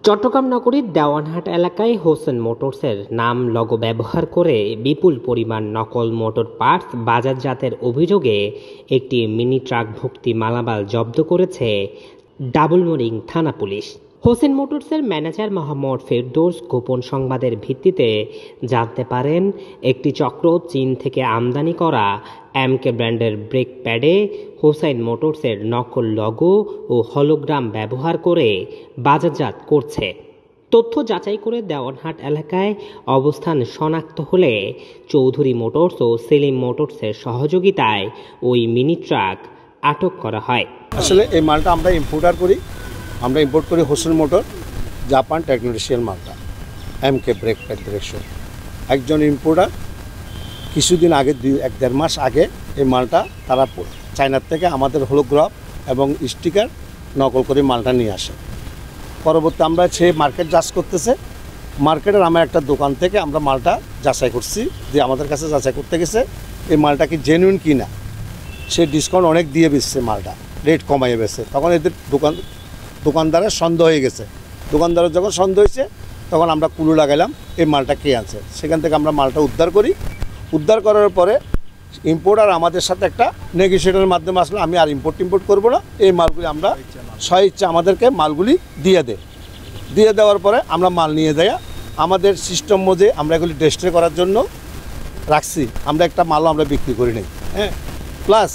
চট্টগ্রাম নগরীর দেওয়ানহাট এলাকায় হোসেন মোটরসের নাম লোগো ব্যবহার করে বিপুল পরিমাণ নকল মোটর পার্টস বাজারজাতের অভিযোগে একটি মিনি ট্রাক ভর্তি মালামাল জব্দ করেছে ডাবলমুরিং থানা পুলিশ। হোসেন মোটরসের ম্যানেজার মোহাম্মদ ফেরদৌস গোপন সংবাদের ভিত্তিতে জানতে পারেন একটি চক্র চীন থেকে আমদানি করা এমকে ব্র্যান্ডের ব্রেক প্যাডে হোসেন মোটরসের নকল লোগো ও হলোগ্রাম ব্যবহার করে বাজারজাত করছে। তথ্য যাচাই করে দেওয়ানহাট এলাকায় অবস্থান শনাক্ত হলে চৌধুরী মোটরস ও সেলিম মোটরসের সহযোগিতায় ওই মিনি ট্রাক আটক করা হয়। আসলে এই মালটা আমরা ইম্পোর্ট করি হোসেন মোটর জাপান টেকনোলজিয়ান মালটা এমকে ব্রেক প্যাড ডিরেকশন। একজন ইম্পোর্টার কিছুদিন আগে 1-1.5 মাস আগে এই মালটা তারা চায়নার থেকে আমাদের হলোগ্রাফ এবং স্টিকার নকল করে মালটা নিয়ে আসে। পরবর্তী আমরা সে মার্কেট যাচ করতেছে, মার্কেটের আমার একটা দোকান থেকে আমরা মালটা যাচাই করছি, যে আমাদের কাছে যাচাই করতে গেছে এই মালটা কি জেনুইন কি না। সে ডিসকাউন্ট অনেক দিয়ে বেচছে, মালটা রেট কমাইয়ে বেচছে। তখন এদের দোকানদারের সন্দেহ হয়ে গেছে। দোকানদারের যখন সন্দেহ হয়েছে তখন আমরা কুলু লাগাইলাম এই মালটা কে আনছে। সেখান থেকে আমরা মালটা উদ্ধার করি। উদ্ধার করার পরে ইম্পোর্টার আমাদের সাথে একটা নেগোসিয়েশনের মাধ্যমে আসলে আমি আর ইম্পোর্ট করবো না, এই মালগুলি আমরা স্বইচ্ছা আমাদেরকে মালগুলি দিয়ে দেওয়ার পরে আমরা মাল নিয়ে যাই আমাদের সিস্টেম মধ্যে আমরা এগুলি ডিস্ট্রে করার জন্য রাখছি। আমরা একটা মালও আমরা বিক্রি করি নাই। হ্যাঁ, প্লাস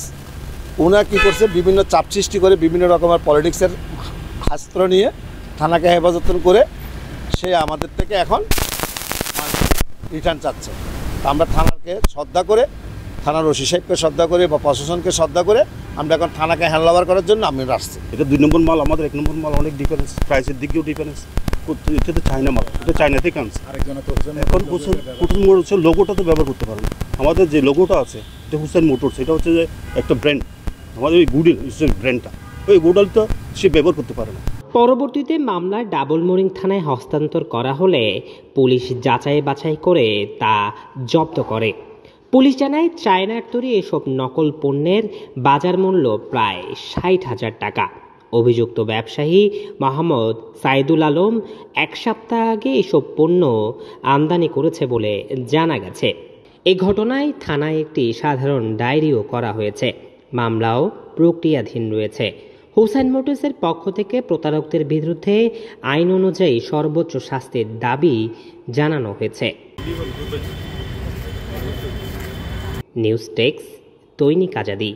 ওনারা কী করছে, বিভিন্ন চাপ সৃষ্টি করে বিভিন্ন রকমের পলিটিক্সের হাস্ত্র নিয়ে থানাকে হেফাজত করে সে আমাদের থেকে এখন রিটার্ন চাচ্ছে। আমরা থানাকে শ্রদ্ধা করে, থানার ওসি সাহেবকে শ্রদ্ধা করে বা প্রশাসনকে শ্রদ্ধা করে আমরা এখন থানাকে হ্যান্ডওভার করার জন্য আমি আসছি। এটা 2 নম্বর মাল, আমাদের 1 নম্বর মাল অনেক ডিফারেন্স, প্রাইসের দিকেও ডিফারেন্স। এটা তো চায়না মাল, এটা চায়না থেকে আনছে। এখন হোসেন মোটরসের লোগোটা তো ব্যবহার করতে পারবে। আমাদের যে লোগোটা আছে এটা হোসেন মোটরস, এটা হচ্ছে যে একটা ব্র্যান্ড, আমাদের ওই গুডের ব্র্যান্ডটা, ওই গুডালটা সে ব্যবহার করতে পারে না। পরবর্তীতে মামলা ডাবলমুরিং থানায় হস্তান্তর করা হলে পুলিশ যাচাই বাছাই করে তা জব্দ করে। পুলিশ জানায় চায়নার তৈরি এসব নকল পণ্যের বাজার মূল্য প্রায় 60,000 টাকা। অভিযুক্ত ব্যবসায়ী মোহাম্মদ সাইদুল আলম 1 সপ্তাহ আগে এসব পণ্য আমদানি করেছে বলে জানা গেছে। এই ঘটনায় থানায় একটি সাধারণ ডায়েরিও করা হয়েছে। মামলাও প্রক্রিয়াধীন রয়েছে। হোসেন মোটরসের পক্ষ থেকে প্রতারকদের বিরুদ্ধে আইন অনুযায়ী সর্বোচ্চ শাস্তির দাবি জানানো হয়েছে। নিউজ ডেস্ক, দৈনিক আজাদী।